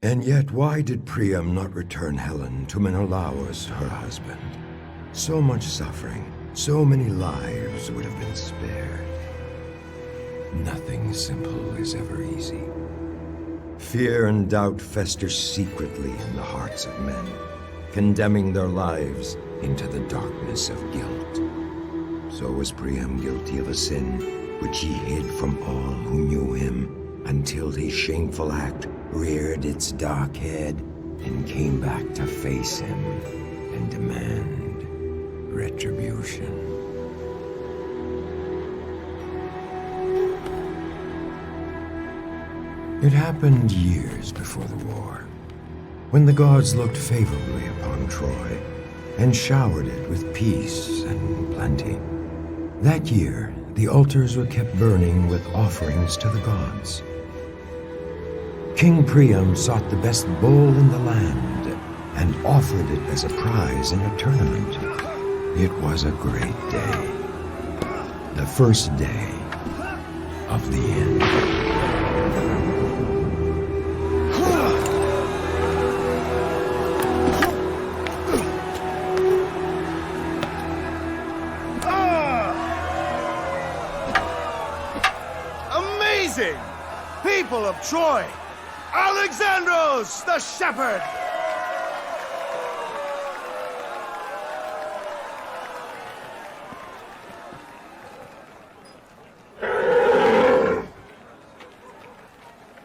And yet, why did Priam not return Helen to Menelaus, her husband? So much suffering, so many lives would have been spared. Nothing simple is ever easy. Fear and doubt fester secretly in the hearts of men, condemning their lives into the darkness of guilt. So was Priam guilty of a sin which he hid from all who knew him, until his shameful act reared its dark head and came back to face him and demand retribution. It happened years before the war, when the gods looked favorably upon Troy and showered it with peace and plenty. That year, the altars were kept burning with offerings to the gods. King Priam sought the best bull in the land and offered it as a prize in a tournament. It was a great day. The first day of the end. Amazing! People of Troy! Alexandros, the shepherd!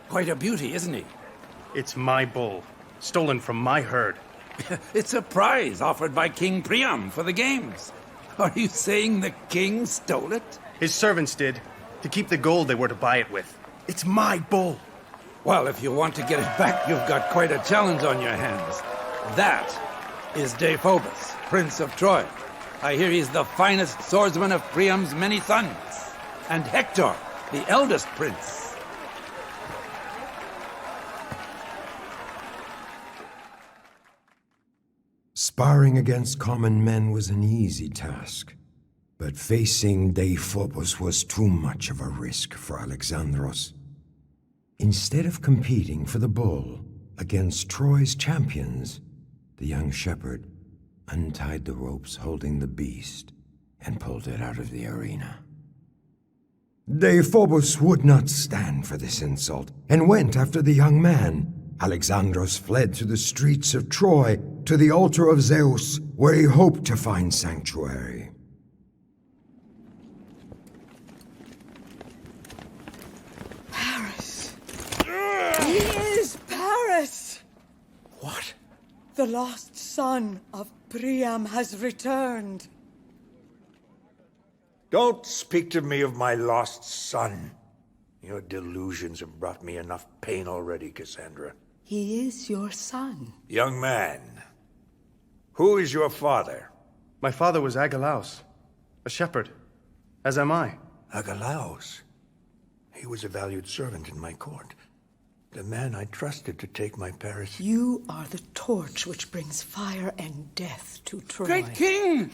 Quite a beauty, isn't he? It's my bull, stolen from my herd. It's a prize offered by King Priam for the games. Are you saying the king stole it? His servants did, to keep the gold they were to buy it with. It's my bull. Well, if you want to get it back, you've got quite a challenge on your hands. That is Deiphobus, Prince of Troy. I hear he's the finest swordsman of Priam's many sons. And Hector, the eldest prince. Sparring against common men was an easy task, but facing Deiphobus was too much of a risk for Alexandros. Instead of competing for the bull against Troy's champions, the young shepherd untied the ropes holding the beast and pulled it out of the arena. Deiphobus would not stand for this insult and went after the young man. Alexandros fled through the streets of Troy to the altar of Zeus, where he hoped to find sanctuary. Paris! He is Paris! What? The lost son of Priam has returned. Don't speak to me of my lost son. Your delusions have brought me enough pain already, Cassandra. He is your son. Young man, who is your father? My father was Agelaus, a shepherd, as am I. Agelaus. He was a valued servant in my court. The man I trusted to take my Paris. You are the torch which brings fire and death to Troy. Great king!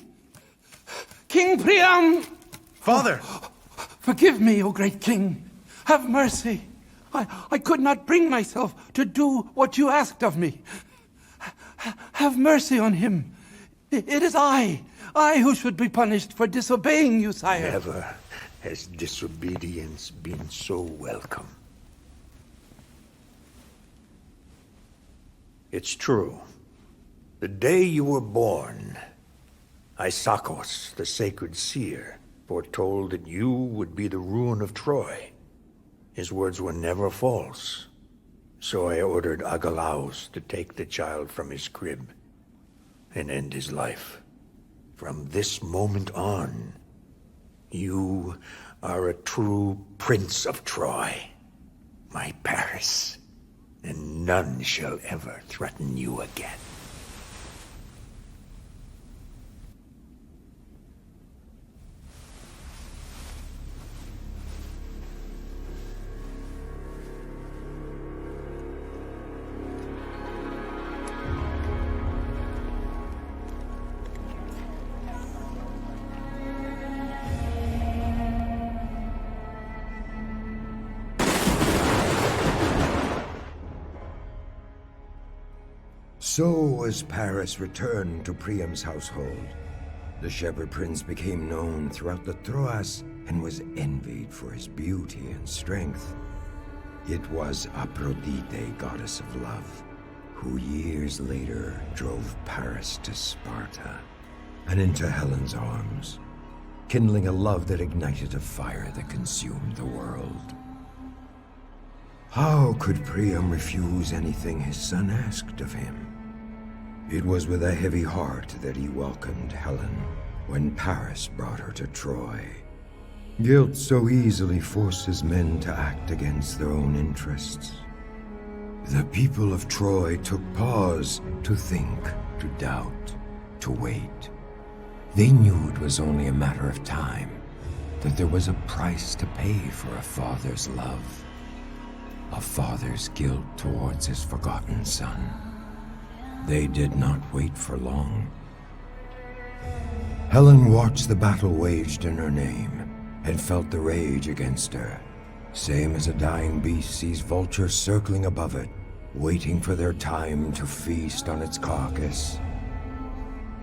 King Priam! Father! Forgive me, O great king. Have mercy. I could not bring myself to do what you asked of me. Have mercy on him. It is I who should be punished for disobeying you, sire. Never has disobedience been so welcome. It's true. The day you were born, Isakos, the sacred seer, foretold that you would be the ruin of Troy. His words were never false. So I ordered Agelaus to take the child from his crib and end his life. From this moment on, you are a true prince of Troy, my Paris, and none shall ever threaten you again. So as Paris returned to Priam's household, the Shepherd Prince became known throughout the Troas and was envied for his beauty and strength. It was Aphrodite, goddess of love, who years later drove Paris to Sparta and into Helen's arms, kindling a love that ignited a fire that consumed the world. How could Priam refuse anything his son asked of him? It was with a heavy heart that he welcomed Helen when Paris brought her to Troy. Guilt so easily forces men to act against their own interests. The people of Troy took pause to think, to doubt, to wait. They knew it was only a matter of time, that there was a price to pay for a father's love, a father's guilt towards his forgotten son. They did not wait for long. Helen watched the battle waged in her name and felt the rage against her, same as a dying beast sees vultures circling above it, waiting for their time to feast on its carcass.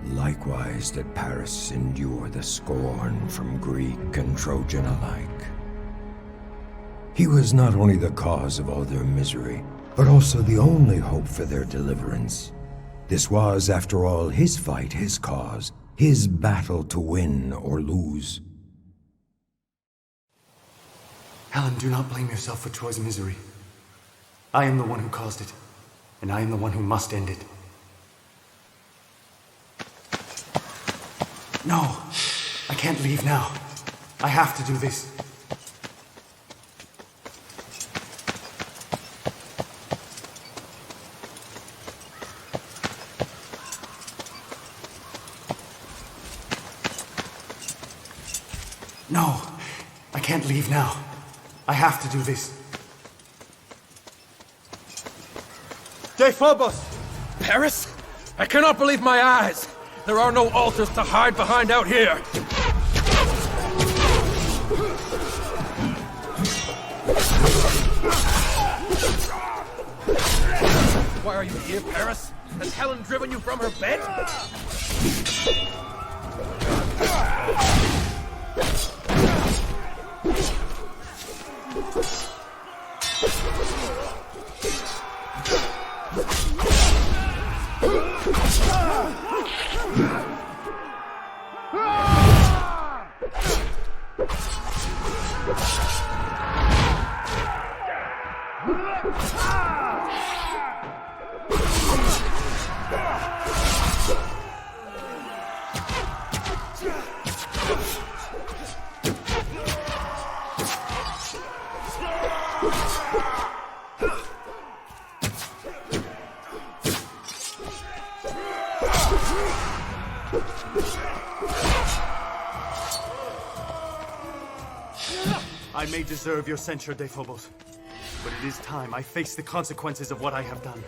Likewise did Paris endure the scorn from Greek and Trojan alike. He was not only the cause of all their misery, but also the only hope for their deliverance. This was, after all, his fight, his cause, his battle to win or lose. Helen, do not blame yourself for Troy's misery. I am the one who caused it, and I am the one who must end it. No, I can't leave now. I have to do this. No, I can't leave now. I have to do this. Dephobos! Paris? I cannot believe my eyes! There are no altars to hide behind out here! Why are you here, Paris? Has Helen driven you from her bed? I may deserve your censure, Dephobos, but it is time I face the consequences of what I have done.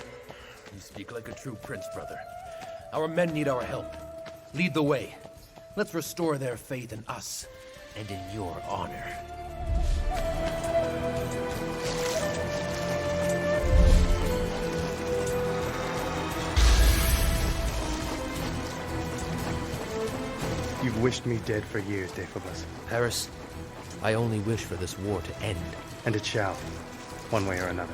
You speak like a true prince, brother. Our men need our help. Lead the way. Let's restore their faith in us and in your honor. You've wished me dead for years, Dephobos. Paris, I only wish for this war to end. And it shall, one way or another.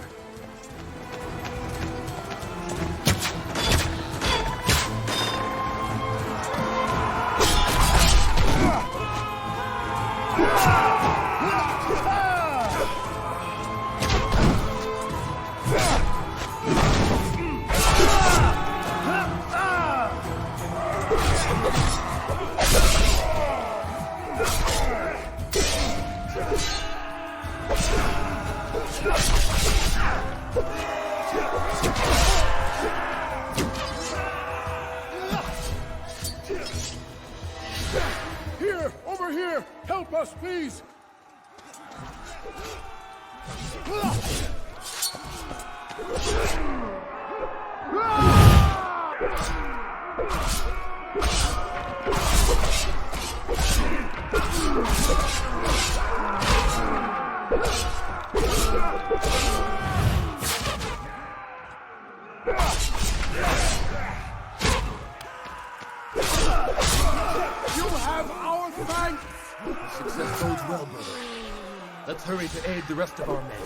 Here! Over here! Help us, please! You have our thanks! Success bodes well, brother. Let's hurry to aid the rest of our men.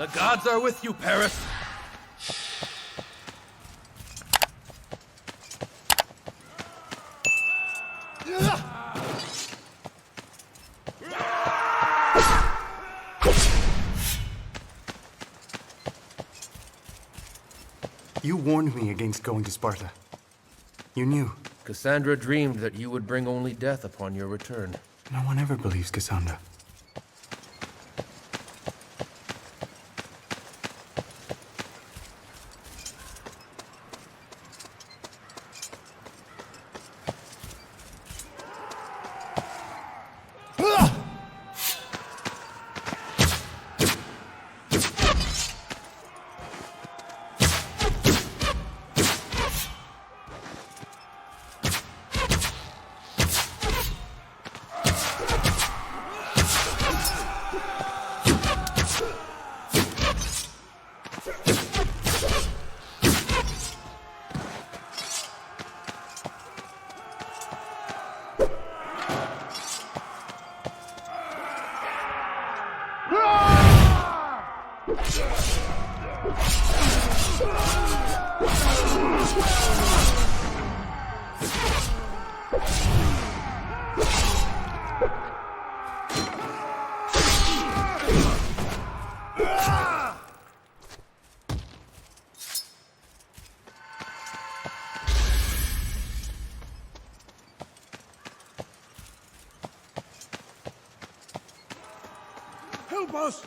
The gods are with you, Paris. You warned me against going to Sparta. You knew. Cassandra dreamed that you would bring only death upon your return. No one ever believes Cassandra. Help us!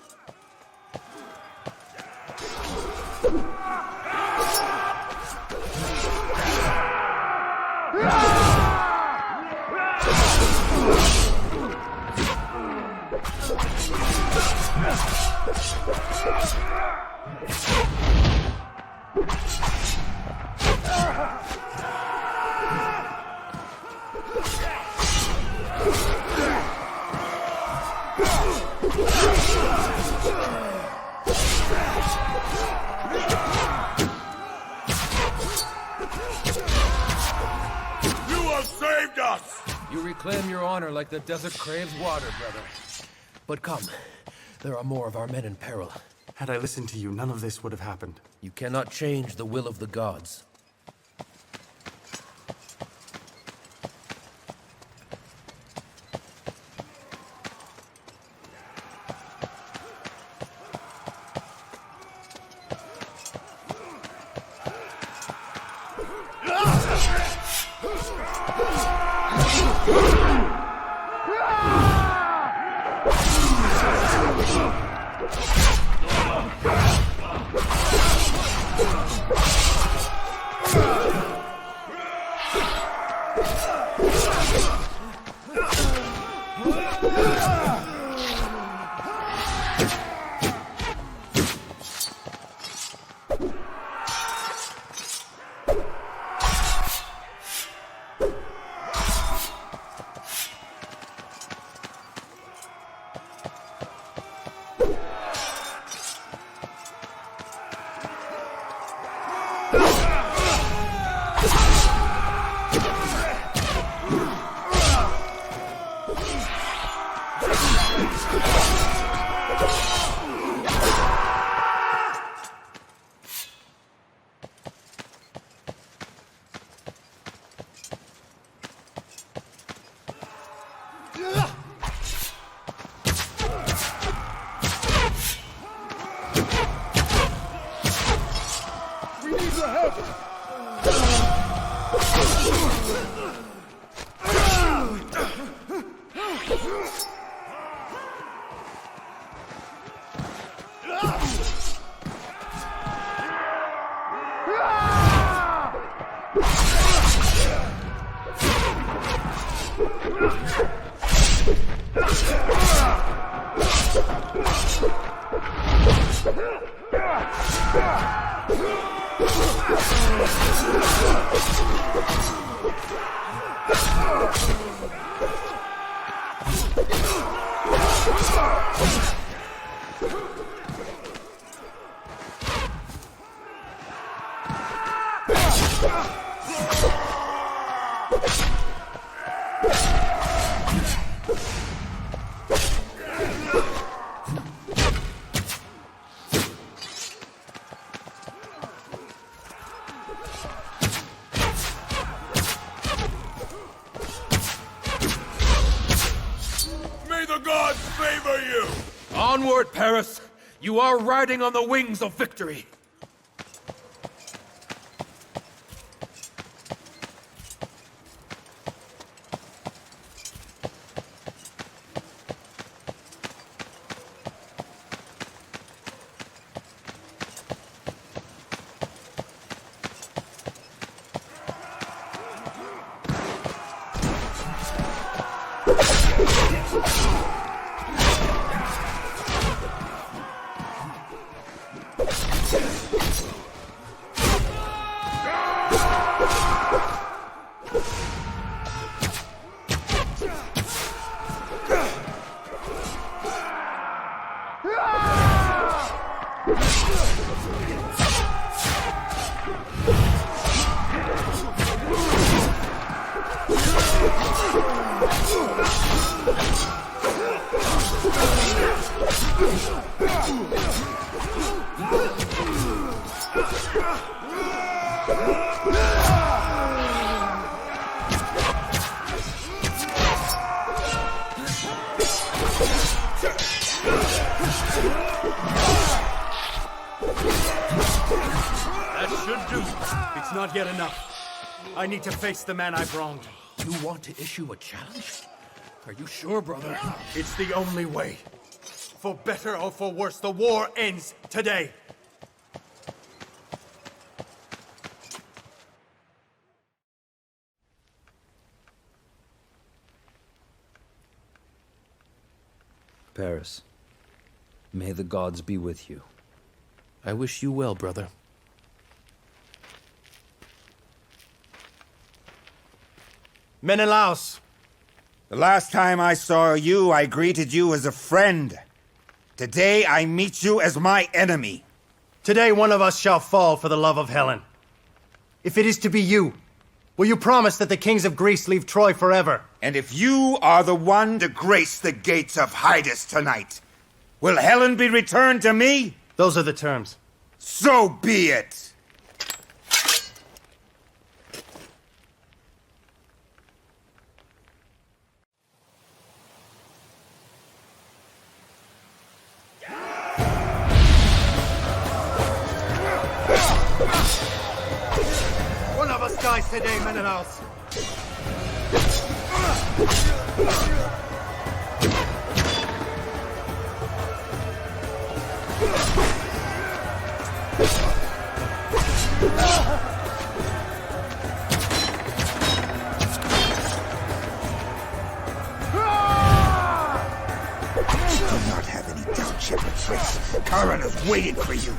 You reclaim your honor like the desert craves water, brother. But come, there are more of our men in peril. Had I listened to you, none of this would have happened. You cannot change the will of the gods. Onward, Paris! You are riding on the wings of victory! It's not yet enough. I need to face the man I've wronged. You want to issue a challenge? Are you sure, brother? It's the only way. For better or for worse, the war ends today. Paris, may the gods be with you. I wish you well, brother. Menelaus! The last time I saw you, I greeted you as a friend. Today, I meet you as my enemy. Today one of us shall fall for the love of Helen. If it is to be you, will you promise that the kings of Greece leave Troy forever? And if you are the one to grace the gates of Hydas tonight, will Helen be returned to me? Those are the terms. So be it! One of us dies today, Menelaus. Do not have any doubt, Shepherd Prince. Karen is waiting for you.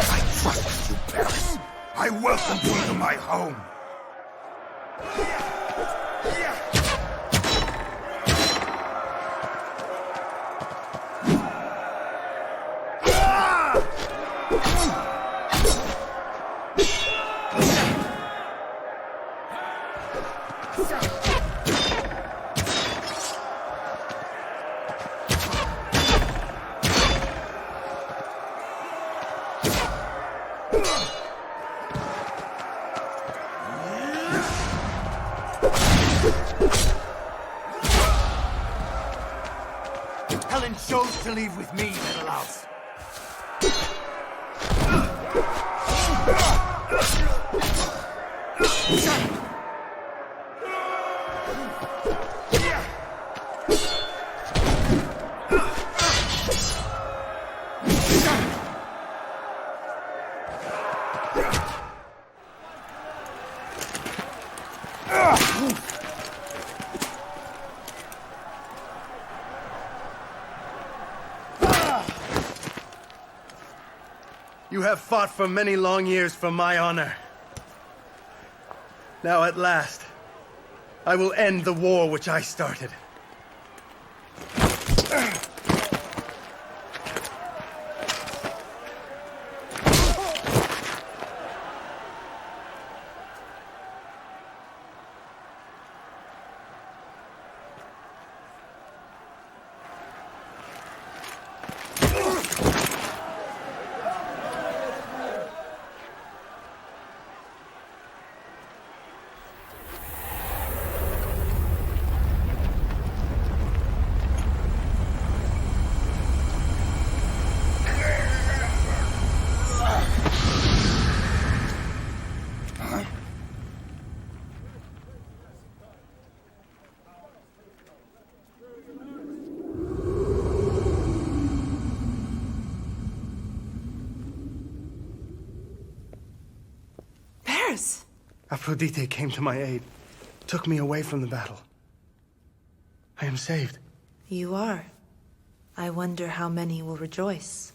I trust you, Paris. I welcome you to my home. Helen chose to leave with me, Menelaus. You have fought for many long years for my honor. Now at last, I will end the war which I started. Paris! Aphrodite came to my aid, took me away from the battle. I am saved. You are. I wonder how many will rejoice.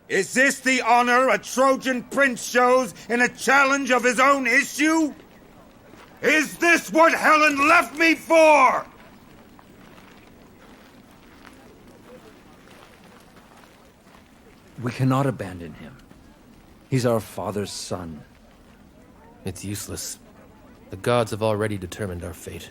Is this the honor a Trojan prince shows in a challenge of his own issue? Is this what Helen left me for? We cannot abandon him. He's our father's son. It's useless. The gods have already determined our fate.